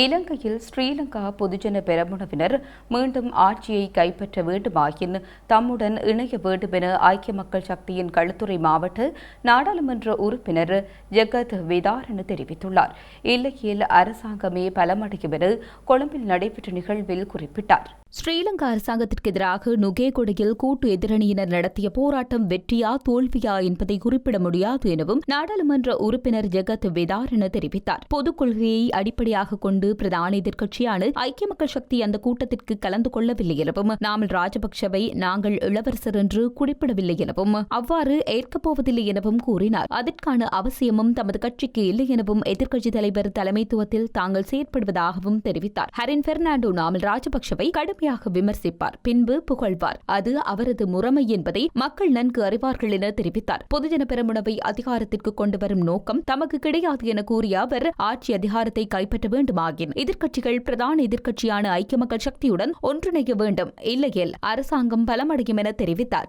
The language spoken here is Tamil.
இலங்கையில் ஸ்ரீலங்கா பொதுஜன பெரமுனவினர் மீண்டும் ஆட்சியை கைப்பற்ற வேண்டுமாயின் தம்முடன் இணைய வேண்டும் என ஐக்கிய மக்கள் சக்தியின் களுத்துறை மாவட்ட நாடாளுமன்ற உறுப்பினர் ஜெகத் விதாரண தெரிவித்துள்ளார். இல்லையேல் அரசாங்கமே பலமடையும் என கொழும்பில் நடைபெற்ற நிகழ்வில் குறிப்பிட்டார். ஸ்ரீலங்கா அரசாங்கத்திற்கு எதிராக நுகேகொடையில் கூட்டு எதிரணியினர் நடத்திய போராட்டம் வெற்றியா தோல்வியா என்பதை குறிப்பிட முடியாது எனவும் நாடாளுமன்ற உறுப்பினர் ஜெகத் விதாரண தெரிவித்தார். பொதுக் கொள்கையை அடிப்படையாக கொண்டு பிரதான எதிர்க்கட்சியான ஐக்கிய மக்கள் சக்தி அந்த கூட்டத்திற்கு கலந்து கொள்ளவில்லை எனவும் நாமல் ராஜபக்சவை நாங்கள் இளவரசர் என்று குறிப்பிடவில்லை எனவும் அவ்வாறு ஏற்கப் போவதில்லை எனவும் கூறினார். அதற்கான அவசியமும் தமது கட்சிக்கு இல்லை எனவும் எதிர்க்கட்சித் தலைவர் தலைமைத்துவத்தில் தாங்கள் செயற்படுவதாகவும் தெரிவித்தார். ஹரின் பெர்னாண்டோ நாமல் ராஜபக்சவை கடுமையாக விமர்சிப்பார், பின்பு புகழ்வார். அது அவரது முறைமை என்பதை மக்கள் நன்கு அறிவார்கள் என தெரிவித்தார். பொதுஜன பெரமுனவை அதிகாரத்திற்கு கொண்டுவரும் நோக்கம் தமக்கு கிடையாது என கூறிய அவர் ஆட்சி அதிகாரத்தை கைப்பற்ற வேண்டுமாயின் எதிர்க்கட்சிகள் பிரதான எதிர்க்கட்சியான ஐக்கிய மக்கள் சக்தியுடன் ஒன்றிணைய வேண்டும், இல்லையேல் அரசாங்கம் பலமடையும் என தெரிவித்தார்.